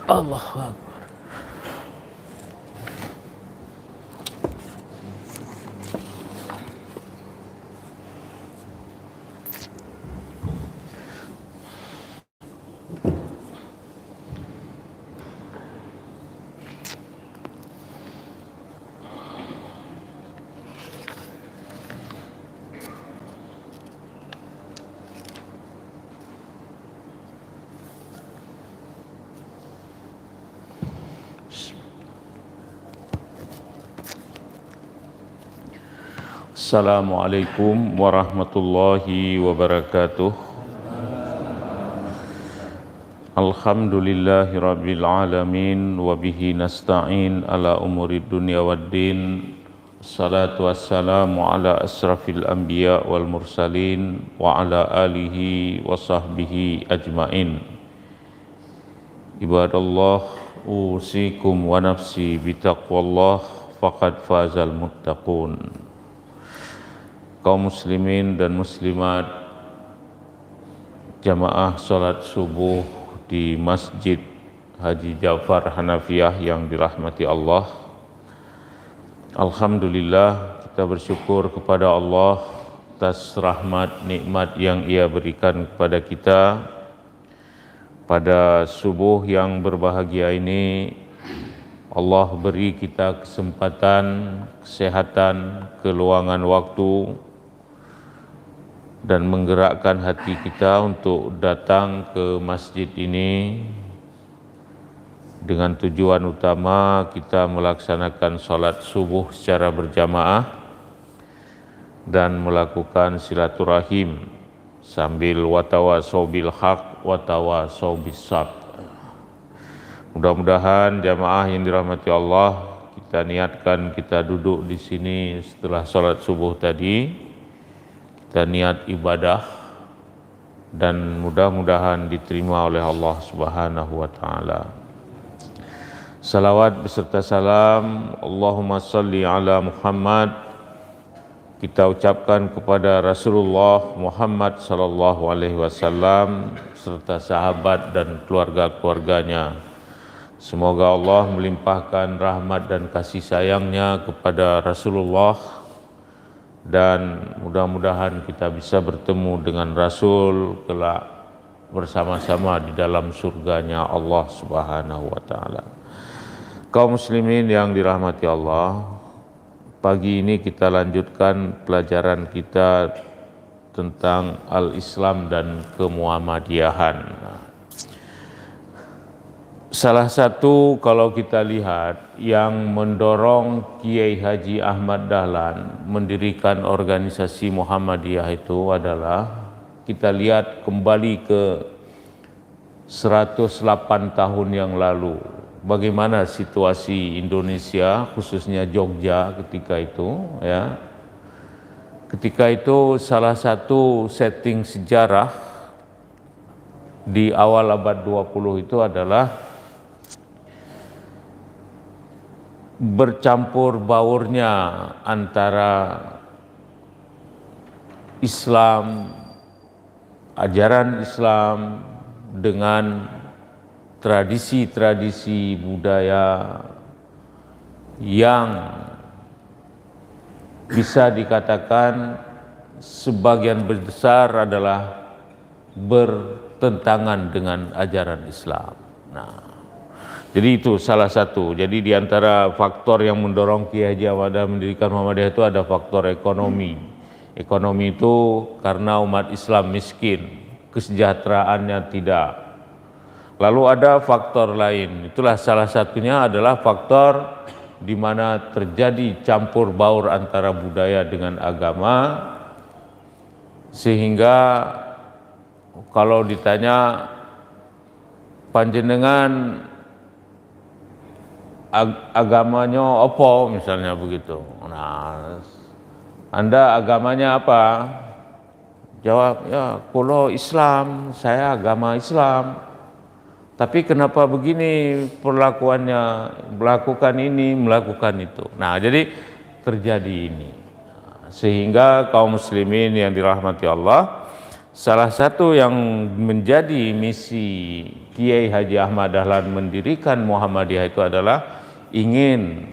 Allahu Akbar. Assalamualaikum warahmatullahi wabarakatuh. Alhamdulillahi rabbil alamin wa bihi nasta'in ala umuri dunya waddin. Salatu wassalamu ala asrafil anbiya wal mursalin wa ala alihi wa sahbihi ajmain. Ibadallah, usikum wa nafsi bitaqwallah faqad fazal muttaqun. Kaum muslimin dan muslimat, jamaah salat subuh di Masjid Haji Ja'far Hanafiyah yang dirahmati Allah. Alhamdulillah, kita bersyukur kepada Allah atas rahmat nikmat yang Ia berikan kepada kita. Pada subuh yang berbahagia ini, Allah beri kita kesempatan, kesehatan, keluangan waktu, dan menggerakkan hati kita untuk datang ke masjid ini dengan tujuan utama kita melaksanakan salat subuh secara berjamaah dan melakukan silaturahim sambil watawasau bil haq watawasau bis sabr. Mudah-mudahan jamaah yang dirahmati Allah, kita niatkan kita duduk di sini setelah salat subuh tadi, kita niat ibadah dan mudah-mudahan diterima oleh Allah Subhanahu wa taala. Salawat beserta salam Allahumma salli ala Muhammad kita ucapkan kepada Rasulullah Muhammad sallallahu alaihi wasallam serta sahabat dan keluarga-keluarganya. Semoga Allah melimpahkan rahmat dan kasih sayangnya kepada Rasulullah, dan mudah-mudahan kita bisa bertemu dengan Rasul kelak bersama-sama di dalam surganya Allah Subhanahu wa taala. Kaum muslimin yang dirahmati Allah, pagi ini kita lanjutkan pelajaran kita tentang al-Islam dan kemuhammadiyahan. Salah satu kalau kita lihat yang mendorong Kiai Haji Ahmad Dahlan mendirikan organisasi Muhammadiyah itu adalah kita lihat kembali ke 108 tahun yang lalu. Bagaimana situasi Indonesia khususnya Jogja ketika itu ya. Ketika itu salah satu setting sejarah di awal abad 20 itu adalah bercampur baurnya antara Islam, ajaran Islam dengan tradisi-tradisi budaya yang bisa dikatakan sebagian besar adalah bertentangan dengan ajaran Islam. Jadi itu salah satu. Jadi di antara faktor yang mendorong Kiai Haji Ahmad Dahlan mendirikan Muhammadiyah itu ada faktor ekonomi. Ekonomi itu karena umat Islam miskin, kesejahteraannya tidak. Lalu ada faktor lain. Itulah salah satunya adalah faktor di mana terjadi campur baur antara budaya dengan agama, sehingga kalau ditanya panjenengan agamanya apa misalnya begitu. Nah, Anda agamanya apa? Jawab, ya kulo Islam, saya agama Islam. Tapi kenapa begini perlakuannya, melakukan ini, melakukan itu. Nah, jadi terjadi ini. Sehingga kaum muslimin yang dirahmati Allah, salah satu yang menjadi misi Kiai Haji Ahmad Dahlan mendirikan Muhammadiyah itu adalah ingin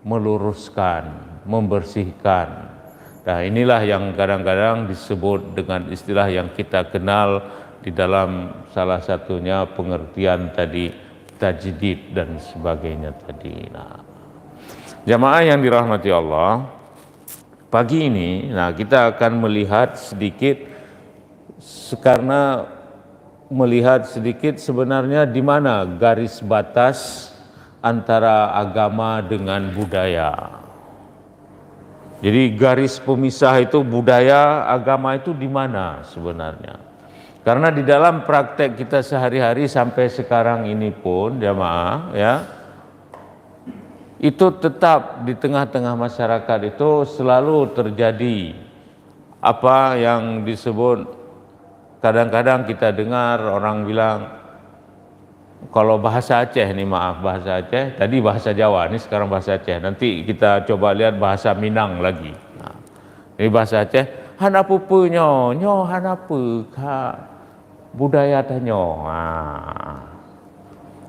meluruskan, membersihkan. Nah, inilah yang kadang-kadang disebut dengan istilah yang kita kenal di dalam salah satunya pengertian tadi tajdid dan sebagainya tadi. Nah, jamaah yang dirahmati Allah, pagi ini kita akan melihat sedikit karena melihat sedikit sebenarnya di mana garis batas antara agama dengan budaya. Jadi garis pemisah itu budaya, agama itu di mana sebenarnya? Karena di dalam praktek kita sehari-hari sampai sekarang ini pun jamaah ya, itu tetap di tengah-tengah masyarakat itu selalu terjadi apa yang disebut, kadang-kadang kita dengar orang bilang, kalau bahasa Aceh nih, maaf bahasa Aceh, tadi bahasa Jawa, ini sekarang bahasa Aceh. Nanti kita coba lihat bahasa Minang lagi. Nah, ini bahasa Aceh, hanapupu nyo hanapu ka budaya tanyo. Nah,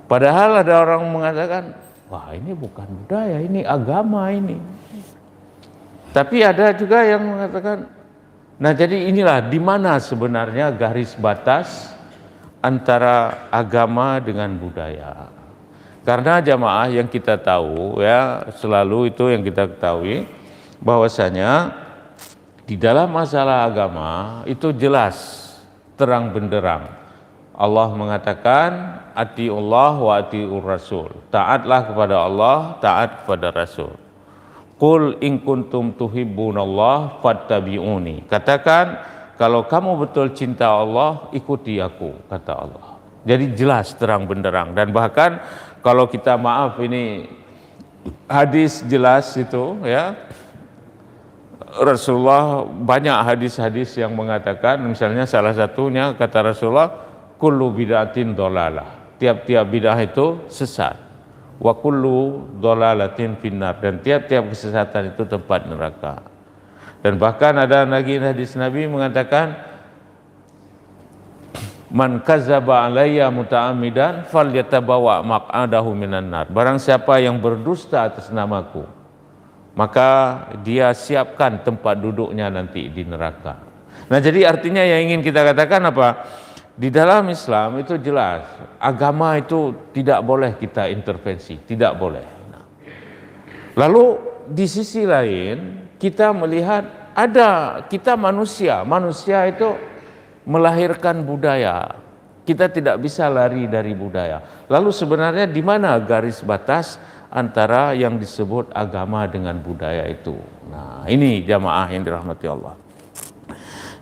padahal ada orang mengatakan, wah ini bukan budaya, ini agama ini. Tapi ada juga yang mengatakan, nah jadi inilah di mana sebenarnya garis batas antara agama dengan budaya. Karena jamaah yang kita tahu ya, selalu itu yang kita ketahui bahwasanya di dalam masalah agama itu jelas terang benderang. Allah mengatakan atiullah wa atiur rasul. Taatlah kepada Allah, taat kepada Rasul. Qul in kuntum tuhibbunallah fattabi'uni. Katakan, kalau kamu betul cinta Allah, ikuti aku, kata Allah. Jadi jelas terang benderang. Dan bahkan kalau kita maaf ini hadis jelas itu ya, Rasulullah banyak hadis-hadis yang mengatakan, misalnya salah satunya kata Rasulullah, kullu bid'atin dolalah. Tiap-tiap bid'ah itu sesat. Wa kullu dolalatin finnar. Dan tiap-tiap kesesatan itu tempat neraka. Dan bahkan ada lagi hadis Nabi mengatakan, man kadzaba alayya muta'ammidan falyatabawa maq'adahu minan nar. Barang siapa yang berdusta atas namaku, maka dia siapkan tempat duduknya nanti di neraka. Nah, jadi artinya yang ingin kita katakan apa? Di dalam Islam itu jelas, agama itu tidak boleh kita intervensi, tidak boleh. Lalu di sisi lain kita melihat ada kita manusia itu melahirkan budaya. Kita tidak bisa lari dari budaya. Lalu sebenarnya di mana garis batas antara yang disebut agama dengan budaya itu? Nah, ini jamaah yang dirahmati Allah.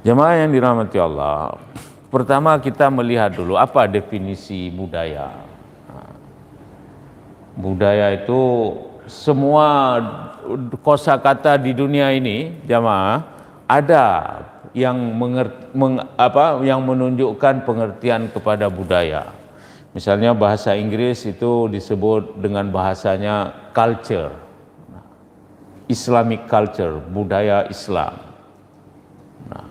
Jamaah yang dirahmati Allah, pertama kita melihat dulu apa definisi budaya. Nah, budaya itu semua kosakata di dunia ini jamaah ada yang yang menunjukkan pengertian kepada budaya. Misalnya bahasa Inggris itu disebut dengan bahasanya culture, Islamic culture, budaya Islam. Nah,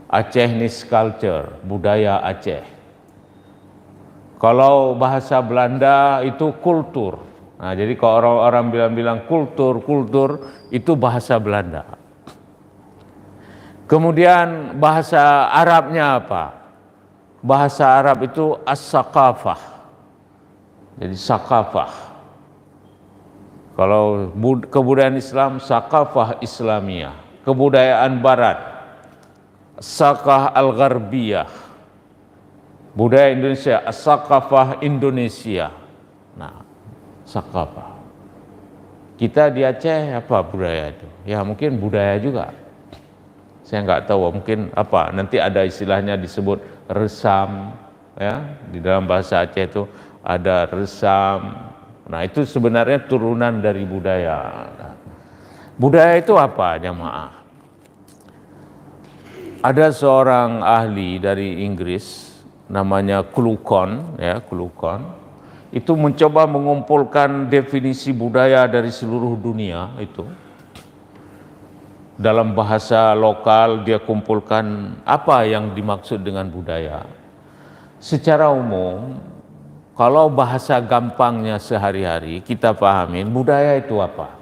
Acehnis culture, budaya Aceh. Kalau bahasa Belanda itu kultur. Nah, jadi kalau orang bilang kultur itu bahasa Belanda. Kemudian bahasa Arabnya apa? Bahasa Arab itu as-saqafah. Jadi saqafah. Kalau kebudayaan Islam, saqafah Islamiyah. Kebudayaan Barat, saqah al-gharbiyah. Budaya Indonesia, as-saqafah Indonesia. Nah, saqafah. Kita di Aceh apa budaya itu? Ya mungkin budaya juga. Saya nggak tahu, mungkin apa, nanti ada istilahnya disebut resam, ya, di dalam bahasa Aceh itu ada resam. Nah, itu sebenarnya turunan dari budaya. Nah, budaya itu apa, jamaah? Ada seorang ahli dari Inggris, namanya Kluckhohn, ya, Kluckhohn, itu mencoba mengumpulkan definisi budaya dari seluruh dunia itu. dalam bahasa lokal dia kumpulkan apa yang dimaksud dengan budaya. Secara umum, kalau bahasa gampangnya sehari-hari kita pahamin, budaya itu apa?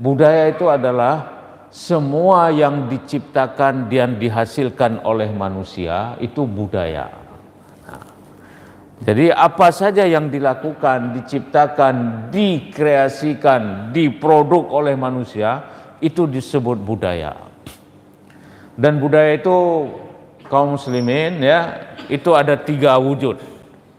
Budaya itu adalah semua yang diciptakan dan dihasilkan oleh manusia itu budaya. Jadi apa saja yang dilakukan, diciptakan, dikreasikan, diproduk oleh manusia itu disebut budaya. Dan budaya itu kaum muslimin ya, itu ada 3 wujud.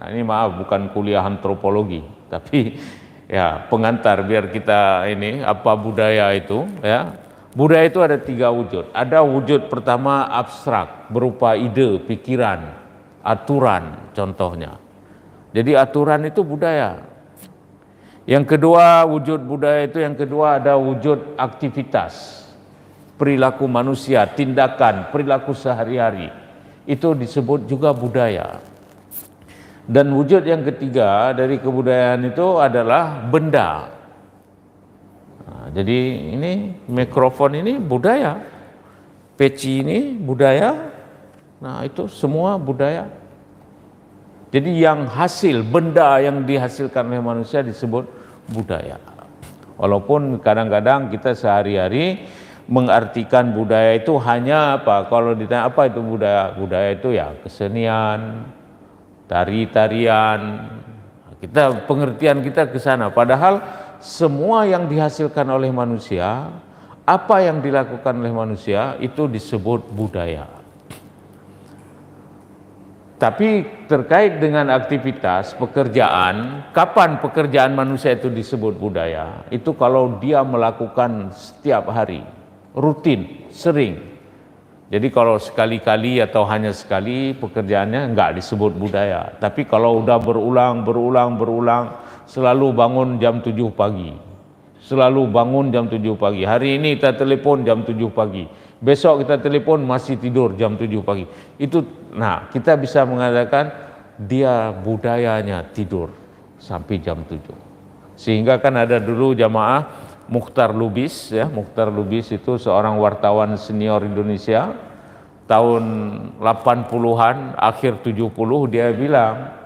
Nah ini maaf bukan kuliah antropologi, tapi ya pengantar biar kita ini apa budaya itu ya. Budaya itu ada 3 wujud. Ada wujud pertama abstrak berupa ide, pikiran, aturan contohnya. Jadi aturan itu budaya. Yang kedua wujud budaya itu yang kedua ada wujud aktivitas. Perilaku manusia, tindakan, perilaku sehari-hari. Itu disebut juga budaya. Dan wujud yang ketiga dari kebudayaan itu adalah benda. Nah, jadi ini mikrofon ini budaya. Peci ini budaya. Nah itu semua budaya. Jadi yang hasil, benda yang dihasilkan oleh manusia disebut budaya. Walaupun kadang-kadang kita sehari-hari mengartikan budaya itu hanya apa? Kalau ditanya apa itu budaya? Budaya itu ya kesenian, tari-tarian. Pengertian kita ke sana. Padahal semua yang dihasilkan oleh manusia, apa yang dilakukan oleh manusia itu disebut budaya. Tapi terkait dengan aktivitas pekerjaan, kapan pekerjaan manusia itu disebut budaya? Itu kalau dia melakukan setiap hari, rutin, sering. Jadi kalau sekali-kali atau hanya sekali pekerjaannya enggak disebut budaya. Tapi kalau udah berulang, selalu bangun jam 7 pagi. Selalu bangun jam 7 pagi. Hari ini kita telepon jam 7 pagi. Besok kita telepon masih tidur jam 7 pagi. Itu, nah kita bisa mengatakan dia budayanya tidur sampai jam 7. Sehingga kan ada dulu jamaah Mukhtar Lubis, ya Mukhtar Lubis itu seorang wartawan senior Indonesia tahun 80-an, akhir 70 dia bilang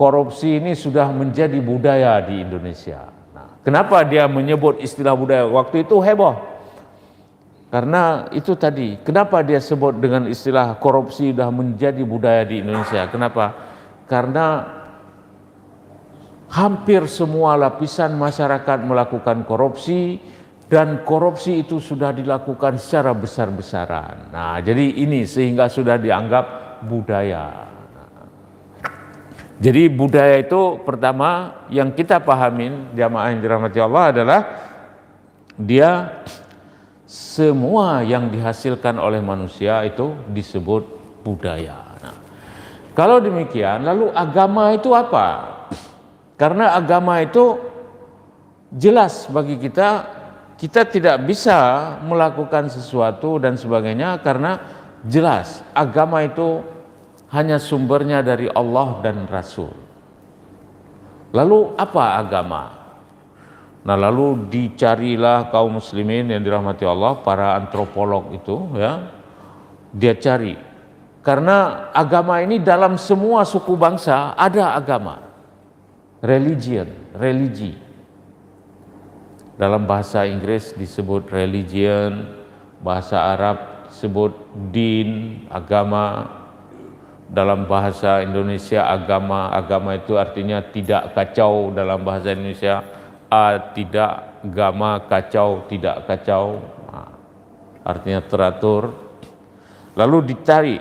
korupsi ini sudah menjadi budaya di Indonesia. Nah, kenapa dia menyebut istilah budaya? Waktu itu heboh. Karena itu tadi, kenapa dia sebut dengan istilah korupsi sudah menjadi budaya di Indonesia? Kenapa? Karena hampir semua lapisan masyarakat melakukan korupsi dan korupsi itu sudah dilakukan secara besar-besaran. Nah, jadi ini sehingga sudah dianggap budaya. Jadi budaya itu pertama yang kita pahamin jamaah yang dirahmati Allah adalah dia semua yang dihasilkan oleh manusia itu disebut budaya. Nah, kalau demikian, lalu agama itu apa? Karena agama itu jelas bagi kita, kita tidak bisa melakukan sesuatu dan sebagainya karena jelas agama itu hanya sumbernya dari Allah dan Rasul. Lalu apa agama? Nah lalu dicarilah kaum muslimin yang dirahmati Allah, para antropolog itu ya, dia cari. Karena agama ini dalam semua suku bangsa ada agama. Religi. Dalam bahasa Inggris disebut religion, bahasa Arab disebut din, agama. Dalam bahasa Indonesia agama itu artinya tidak kacau dalam bahasa Indonesia. Tidak agama, kacau, tidak kacau, artinya teratur. Lalu dicari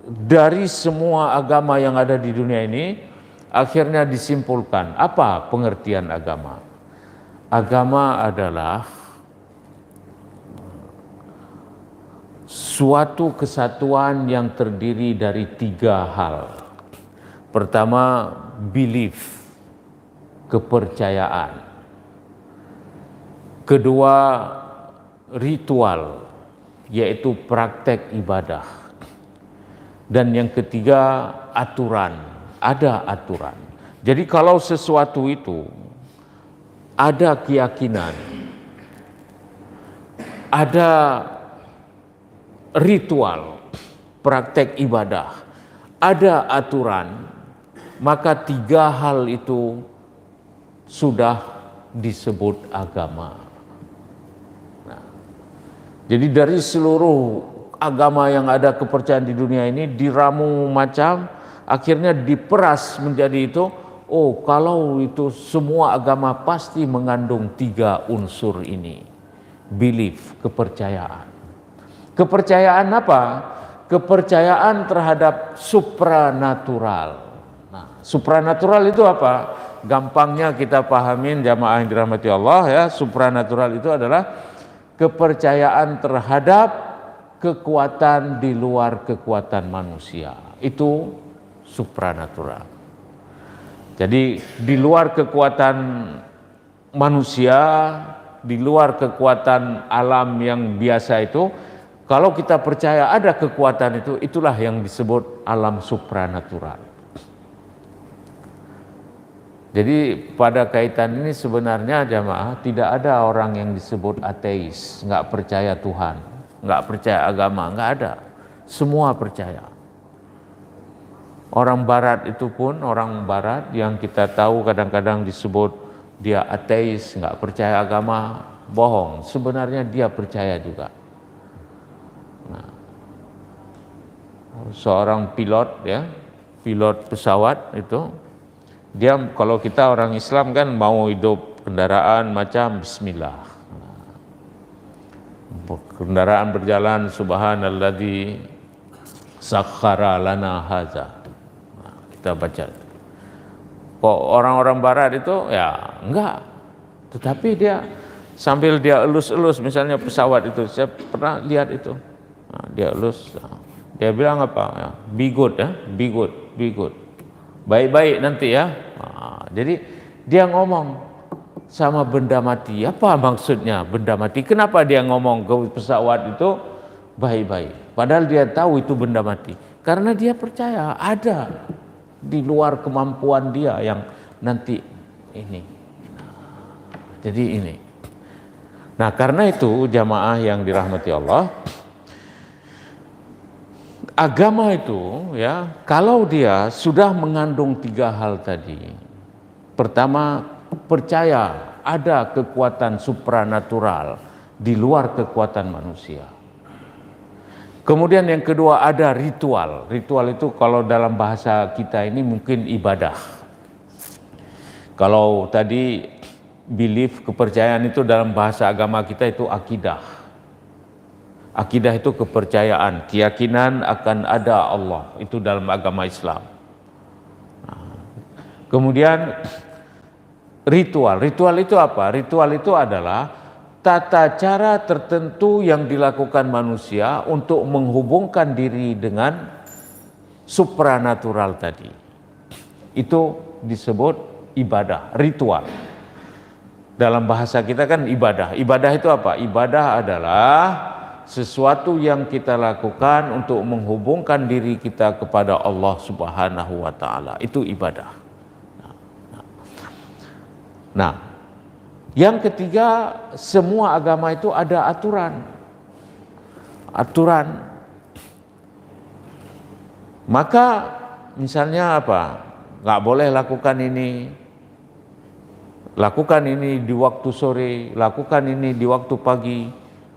dari semua agama yang ada di dunia ini, akhirnya disimpulkan apa pengertian agama. Agama adalah suatu kesatuan yang terdiri dari 3 hal. Pertama, belief, kepercayaan. Kedua, ritual, yaitu praktek ibadah. Dan yang ketiga, aturan, ada aturan. Jadi kalau sesuatu itu ada keyakinan, ada ritual, praktek ibadah, ada aturan, maka 3 hal itu sudah disebut agama. Nah, jadi dari seluruh agama yang ada, kepercayaan di dunia ini diramu macam, akhirnya diperas menjadi itu. Oh, kalau itu semua agama pasti mengandung 3 unsur ini. Belief, kepercayaan. Kepercayaan apa? Kepercayaan terhadap supranatural. Nah, supranatural itu apa? Gampangnya kita pahamin jamaah yang dirahmati Allah ya, supranatural itu adalah kepercayaan terhadap kekuatan di luar kekuatan manusia. Itu supranatural. Jadi di luar kekuatan manusia, di luar kekuatan alam yang biasa itu, kalau kita percaya ada kekuatan itu, itulah yang disebut alam supranatural. Jadi pada kaitan ini sebenarnya jamaah tidak ada orang yang disebut ateis, nggak percaya Tuhan, nggak percaya agama, nggak ada. Semua percaya. Orang Barat itu pun, orang Barat yang kita tahu kadang-kadang disebut dia ateis, nggak percaya agama, bohong. Sebenarnya dia percaya juga. Nah, seorang pilot ya, pilot pesawat itu, dia kalau kita orang Islam kan mau hidup kendaraan macam Bismillah. Kendaraan berjalan subhanalladzi sakhkhara lana hadza. Kita baca. Kok orang-orang Barat itu ya enggak. Tetapi dia sambil dia elus-elus misalnya pesawat itu, saya pernah lihat itu. Nah, dia elus. Dia bilang apa? Ya, be good ya, be good, be good. Baik-baik nanti ya. Nah, jadi dia ngomong sama benda mati. Apa maksudnya benda mati? Kenapa dia ngomong ke pesawat itu baik-baik? Padahal dia tahu itu benda mati. Karena dia percaya ada di luar kemampuan dia yang nanti ini. Jadi ini. Nah, karena itu jamaah yang dirahmati Allah, agama itu ya, kalau dia sudah mengandung 3 hal tadi. Pertama, percaya ada kekuatan supranatural di luar kekuatan manusia. Kemudian yang kedua ada ritual. Ritual itu kalau dalam bahasa kita ini mungkin ibadah. Kalau tadi belief, kepercayaan itu dalam bahasa agama kita itu akidah. Akidah itu kepercayaan, keyakinan akan ada Allah. Itu dalam agama Islam. Kemudian ritual. Ritual itu apa? Ritual itu adalah tata cara tertentu yang dilakukan manusia untuk menghubungkan diri dengan supranatural tadi. Itu disebut ibadah, ritual. Dalam bahasa kita kan ibadah. Ibadah itu apa? Ibadah adalah sesuatu yang kita lakukan untuk menghubungkan diri kita kepada Allah Subhanahu wa taala. Itu ibadah. Nah, yang ketiga, semua agama itu ada aturan. Aturan. Maka misalnya apa? Nggak boleh lakukan ini. Lakukan ini di waktu sore, lakukan ini di waktu pagi.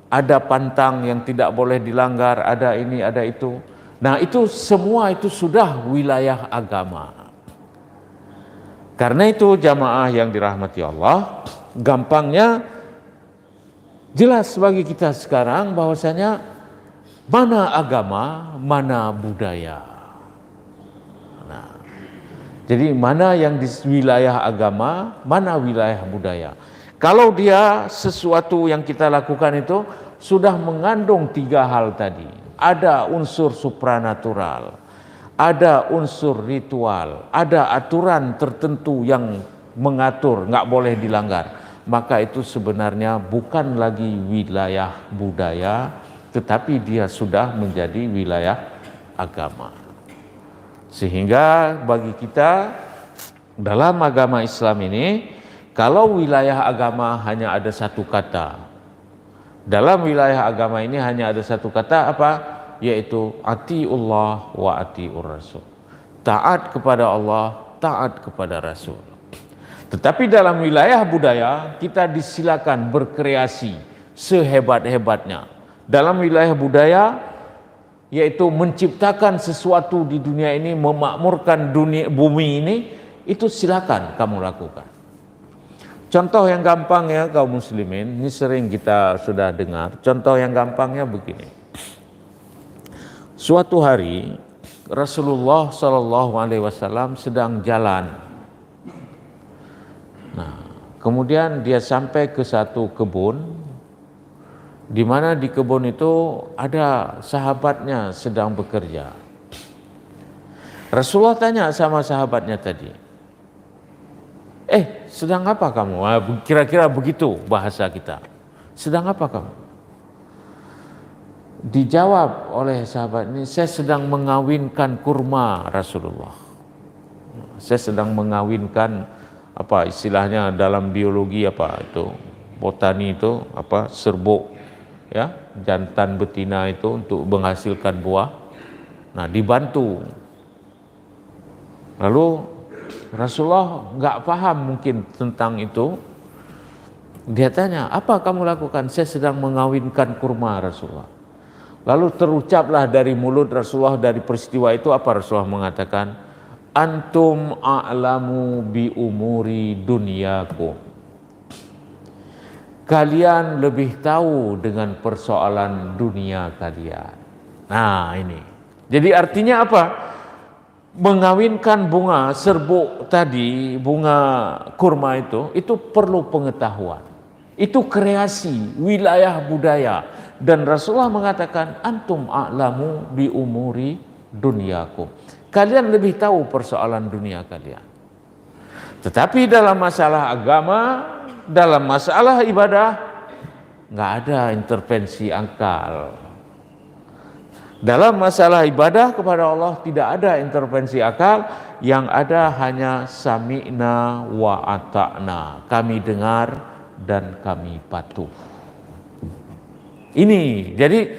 Ada pantang yang tidak boleh dilanggar, ada ini, ada itu. Nah, itu semua itu sudah wilayah agama. Karena itu jamaah yang dirahmati Allah, gampangnya jelas bagi kita sekarang bahwasanya mana agama, mana budaya. Nah, jadi mana yang di wilayah agama, mana wilayah budaya. Kalau dia sesuatu yang kita lakukan itu sudah mengandung 3 hal tadi. Ada unsur supranatural, ada unsur ritual, ada aturan tertentu yang mengatur, nggak boleh dilanggar. Maka itu sebenarnya bukan lagi wilayah budaya, tetapi dia sudah menjadi wilayah agama. Sehingga bagi kita dalam agama Islam ini, kalau wilayah agama hanya ada satu kata, Dalam wilayah agama ini hanya ada satu kata apa? Yaitu atiullah wa atiur rasul. Taat kepada Allah, taat kepada Rasul. Tetapi dalam wilayah budaya kita disilakan berkreasi sehebat-hebatnya. Dalam wilayah budaya yaitu menciptakan sesuatu di dunia ini, memakmurkan dunia bumi ini, itu silakan kamu lakukan. Contoh yang gampang ya kaum muslimin, ini sering kita sudah dengar. Contoh yang gampangnya begini. Suatu hari Rasulullah Shallallahu Alaihi Wasallam sedang jalan. Nah, kemudian dia sampai ke satu kebun, di mana di kebun itu ada sahabatnya sedang bekerja. Rasulullah tanya sama sahabatnya tadi, sedang apa kamu? Kira-kira begitu bahasa kita. Sedang apa kamu? Dijawab oleh sahabat ini, saya sedang mengawinkan kurma Rasulullah. Saya sedang mengawinkan, apa istilahnya dalam biologi apa itu, botani itu apa, serbuk ya, jantan betina itu untuk menghasilkan buah. Nah, dibantu. Lalu Rasulullah nggak paham mungkin tentang itu. Dia tanya, apa kamu lakukan? Saya sedang mengawinkan kurma Rasulullah. Lalu terucaplah dari mulut Rasulullah dari peristiwa itu apa Rasulullah mengatakan? Antum a'lamu bi umuri dunyakum. Kalian lebih tahu dengan persoalan dunia kalian. Nah ini. Jadi artinya apa? Mengawinkan bunga serbuk tadi, bunga kurma itu perlu pengetahuan. Itu kreasi wilayah budaya. Dan Rasulullah mengatakan antum a'lamu bi umuri dunyakum. Kalian lebih tahu persoalan dunia kalian. Tetapi dalam masalah agama, dalam masalah ibadah, nggak ada intervensi akal. Dalam masalah ibadah kepada Allah tidak ada intervensi akal, yang ada hanya sami'na wa ata'na. Kami dengar dan kami patuh. Ini jadi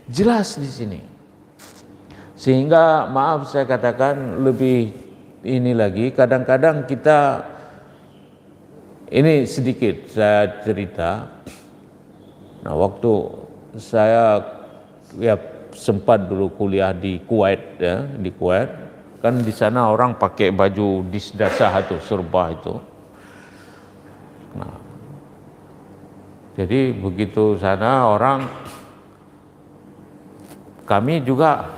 jelas di sini. Sehingga maaf saya katakan lebih ini lagi, kadang-kadang kita ini sedikit saya cerita. Nah, waktu saya ya sempat dulu kuliah di Kuwait ya, di Kuwait kan di sana orang pakai baju disdasah itu, serba itu. Nah, jadi begitu sana orang, kami juga,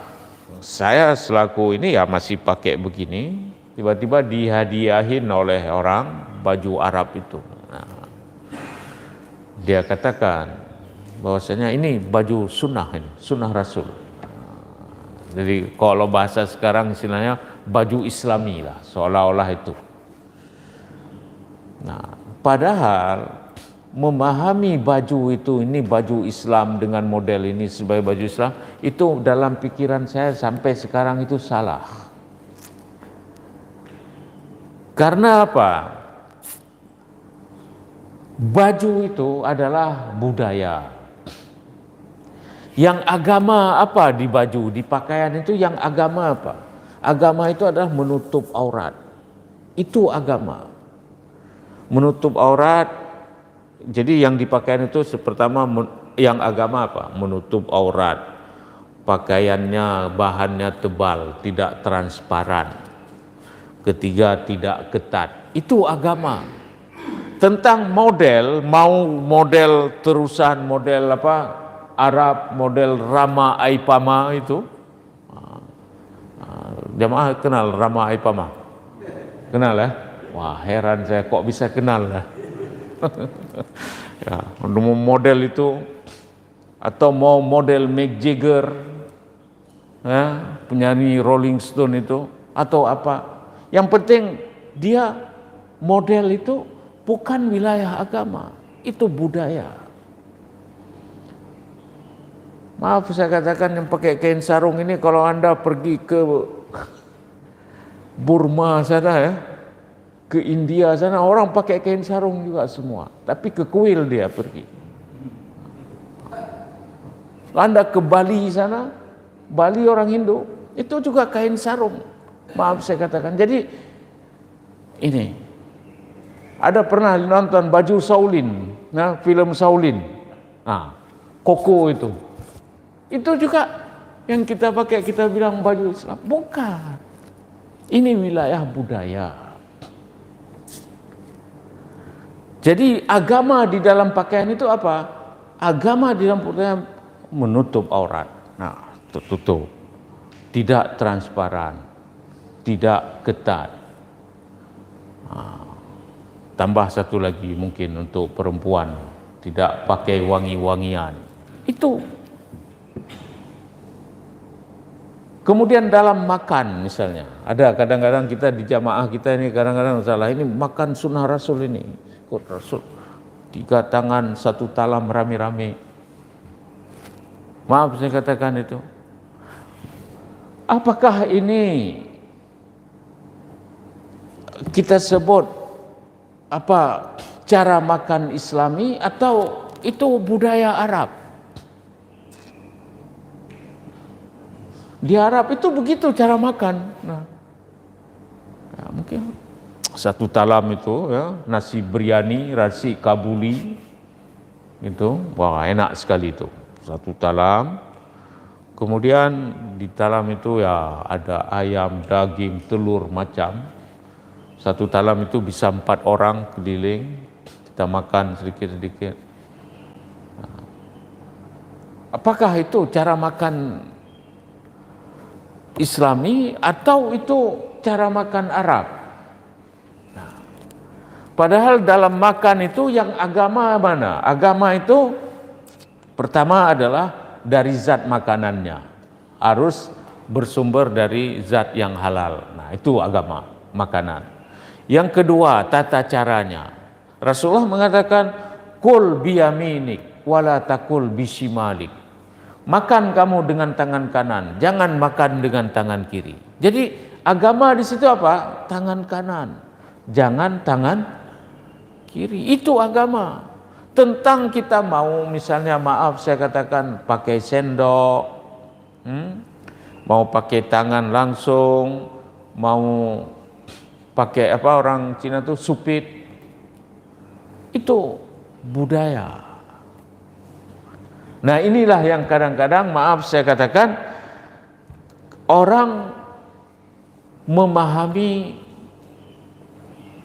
saya selaku ini ya masih pakai begini, tiba-tiba dihadiahin oleh orang baju Arab itu. Nah, dia katakan bahwasanya ini baju sunnah, ini sunnah Rasul. Jadi kalau bahasa sekarang istilahnya baju Islami lah, seolah-olah itu. Nah, padahal memahami baju itu, ini baju Islam dengan model ini sebagai baju Islam, itu dalam pikiran saya sampai sekarang itu salah. Karena apa? Baju itu adalah budaya. Yang agama apa di baju, di pakaian itu yang agama apa? Agama itu adalah menutup aurat. Itu agama. Menutup aurat. Jadi yang dipakaian itu pertama yang agama apa? Menutup aurat. Pakaiannya bahannya tebal, tidak transparan. Ketiga tidak ketat. Itu agama. Tentang model, mau model terusan model apa? Arab, model Rama Aipama itu. Jamaah kenal Rama Aipama? Kenal ya? Wah, heran saya kok bisa kenal ya. Ya, model itu atau mau model Mick Jagger, ya, penyanyi Rolling Stone itu atau apa? Yang penting dia model itu bukan wilayah agama, itu budaya. Maaf saya katakan yang pakai kain sarung ini, kalau Anda pergi ke Burma sana ya, ke India sana orang pakai kain sarung juga semua, tapi ke kuil dia pergi. Anda ke Bali sana, Bali orang Hindu, itu juga kain sarung. Maaf saya katakan. Jadi ini ada pernah nonton baju Shaolin, nah film Shaolin, nah koko itu juga yang kita pakai, kita bilang baju Islam. Bukan, ini wilayah budaya. Jadi agama di dalam pakaian itu apa? Agama di dalam pakaian menutup aurat. Nah, tertutup. Tidak transparan. Tidak ketat. Tambah satu lagi mungkin untuk perempuan. Tidak pakai wangi-wangian. Itu. Kemudian dalam makan misalnya. Ada kadang-kadang kita di jamaah kita ini kadang-kadang salah. Ini makan sunnah Rasul ini. Kok Rasul 3 tangan 1 talam rame-rame. Maaf saya katakan itu. Apakah ini kita sebut apa cara makan Islami atau itu budaya Arab? Di Arab itu begitu cara makan. Nah, ya mungkin 1 talam itu ya, nasi biryani, nasi kabuli itu, wah enak sekali itu. 1 talam. Kemudian di talam itu ya ada ayam, daging, telur macam. 1 talam itu bisa 4 orang keliling, kita makan sedikit-sedikit. Apakah itu cara makan Islami atau itu cara makan Arab? Padahal dalam makan itu yang agama mana? Agama itu pertama adalah dari zat makanannya. Harus bersumber dari zat yang halal. Nah, itu agama, makanan. Yang kedua, tata caranya. Rasulullah mengatakan, "Kul biyaminik wala takul bishimalik." Makan kamu dengan tangan kanan, jangan makan dengan tangan kiri. Jadi agama di situ apa? Tangan kanan. Jangan tangan kiri, itu agama. Tentang kita mau misalnya maaf saya katakan pakai sendok, mau pakai tangan langsung, mau pakai apa orang Cina tuh supit, itu budaya. Nah inilah yang kadang-kadang maaf saya katakan orang memahami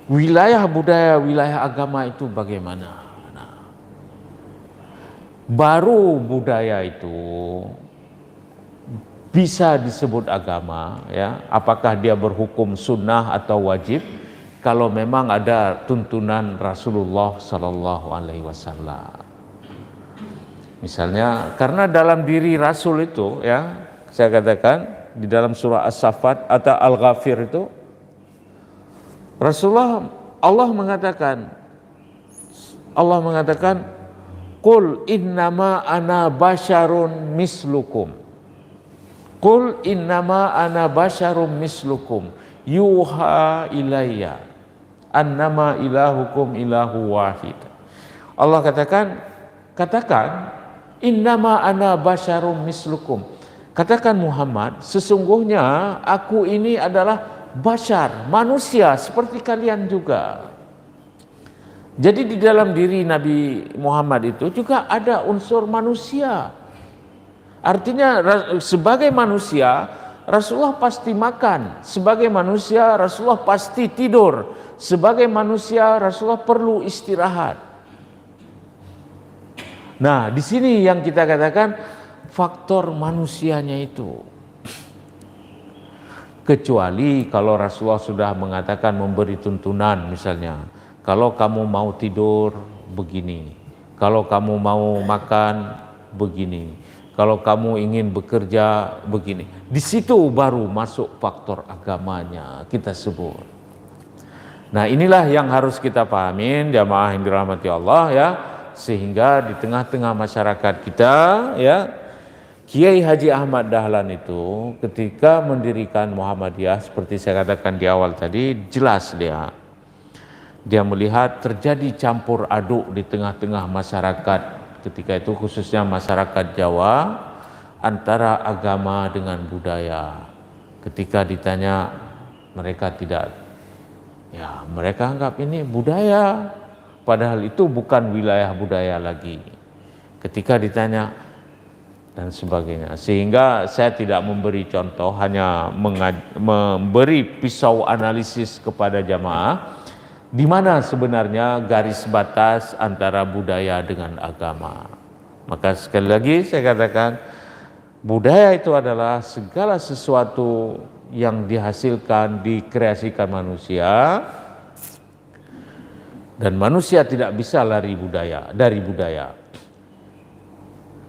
wilayah budaya, wilayah agama itu bagaimana. Nah, baru budaya itu bisa disebut agama, ya. Apakah dia berhukum sunnah atau wajib? Kalau memang ada tuntunan Rasulullah Sallallahu Alaihi Wasallam. Misalnya, karena dalam diri Rasul itu, ya, saya katakan di dalam surah As-Saffat atau Al-Ghafir itu, Rasulullah Allah mengatakan, "Qul innama ana basyarun mislukum." Qul innama ana basyarun mislukum yuha ilayya annama ilahukum ilahu wahid. Allah katakan innama ana basyarum mislukum. Katakan Muhammad, sesungguhnya aku ini adalah basyar, manusia seperti kalian juga. Jadi di dalam diri Nabi Muhammad itu juga ada unsur manusia. Artinya sebagai manusia Rasulullah pasti makan, sebagai manusia Rasulullah pasti tidur, sebagai manusia Rasulullah perlu istirahat. Nah, di sini yang kita katakan faktor manusianya itu. Kecuali kalau Rasulullah sudah mengatakan memberi tuntunan misalnya, kalau kamu mau tidur begini, kalau kamu mau makan begini, kalau kamu ingin bekerja begini. Di situ baru masuk faktor agamanya kita sebut. Nah, inilah yang harus kita pahamin jamaah yang dirahmati Allah ya. Sehingga di tengah-tengah masyarakat kita ya, Kiai Haji Ahmad Dahlan itu ketika mendirikan Muhammadiyah seperti saya katakan di awal tadi, jelas dia melihat terjadi campur aduk di tengah-tengah masyarakat ketika itu khususnya masyarakat Jawa, antara agama dengan budaya. Ketika ditanya, mereka tidak, ya mereka anggap ini budaya, padahal itu bukan wilayah budaya lagi. Ketika ditanya dan sebagainya, sehingga saya tidak memberi contoh, hanya memberi pisau analisis kepada jamaah di mana sebenarnya garis batas antara budaya dengan agama. Maka sekali lagi saya katakan, budaya itu adalah segala sesuatu yang dihasilkan, dikreasikan manusia, dan manusia tidak bisa lari dari budaya.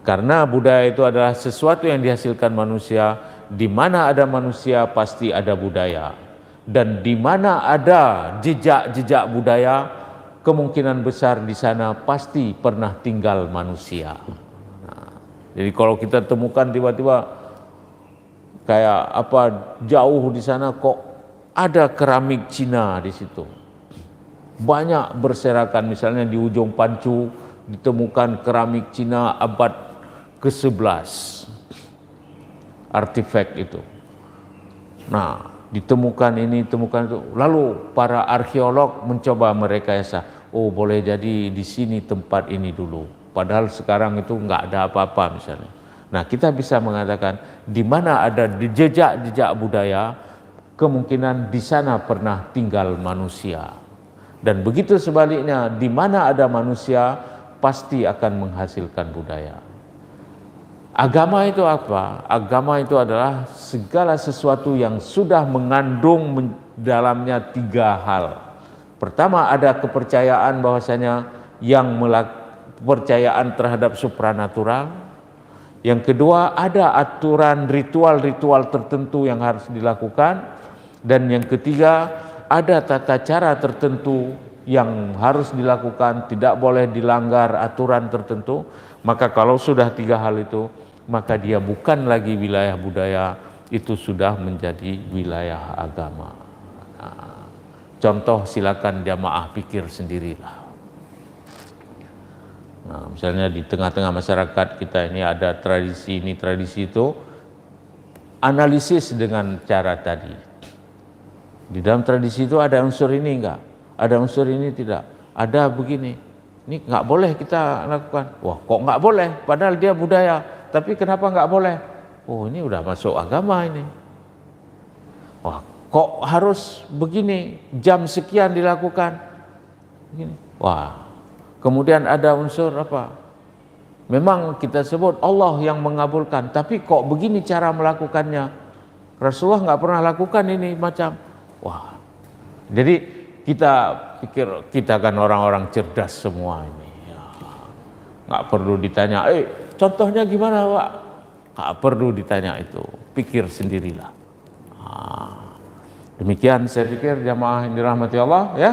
Karena budaya itu adalah sesuatu yang dihasilkan manusia, di mana ada manusia pasti ada budaya. Dan di mana ada jejak-jejak budaya, kemungkinan besar di sana pasti pernah tinggal manusia. Jadi kalau kita temukan tiba-tiba kayak apa jauh di sana kok ada keramik Cina di situ. Banyak berserakan, misalnya di ujung Pancu ditemukan keramik Cina abad ke-11. Artefak itu. Nah, ditemukan ini, temukan itu. Lalu para arkeolog mencoba merekayasa. Oh, boleh jadi di sini tempat ini dulu. Padahal sekarang itu nggak ada apa-apa misalnya. Nah, kita bisa mengatakan di mana ada jejak-jejak budaya, kemungkinan di sana pernah tinggal manusia. Dan begitu sebaliknya, di mana ada manusia pasti akan menghasilkan budaya. Agama itu apa? Agama itu adalah segala sesuatu yang sudah mengandung dalamnya 3 hal. Pertama, ada kepercayaan bahwasanya kepercayaan terhadap supranatural. Yang kedua, ada aturan ritual-ritual tertentu yang harus dilakukan. Dan yang ketiga, ada tata cara tertentu yang harus dilakukan, tidak boleh dilanggar aturan tertentu. Maka kalau sudah 3 hal itu, maka dia bukan lagi wilayah budaya, itu sudah menjadi wilayah agama. Nah, contoh silakan jamaah pikir sendirilah. Nah, misalnya di tengah-tengah masyarakat kita ini ada tradisi ini, tradisi itu, analisis dengan cara tadi. Di dalam tradisi itu ada unsur ini enggak? Ada unsur ini tidak? Ada begini. Ini enggak boleh kita lakukan. Wah, kok enggak boleh? Padahal dia budaya. Tapi kenapa enggak boleh? Oh, ini udah masuk agama ini. Wah, kok harus begini? Jam sekian dilakukan. Begini. Wah, kemudian ada unsur apa? Memang kita sebut Allah yang mengabulkan. Tapi kok begini cara melakukannya? Rasulullah enggak pernah lakukan ini macam. Wah, jadi kita pikir kita kan orang-orang cerdas semua ini. Ya, nggak perlu ditanya, contohnya gimana Pak? Nggak perlu ditanya itu, pikir sendirilah. Demikian saya pikir jamaah yang dirahmati Allah ya.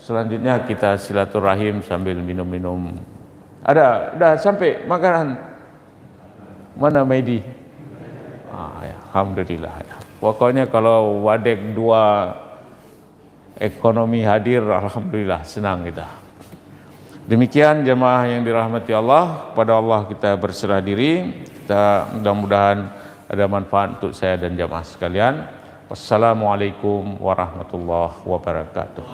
Selanjutnya kita silaturahim sambil minum-minum. Udah sampai makanan. Mana Medi? Ya, alhamdulillah ya. Pokoknya kalau wadek 2 ekonomi hadir, alhamdulillah senang kita. Demikian jemaah yang dirahmati Allah, pada Allah kita berserah diri. Kita mudah-mudahan ada manfaat untuk saya dan jemaah sekalian. Wassalamualaikum warahmatullahi wabarakatuh.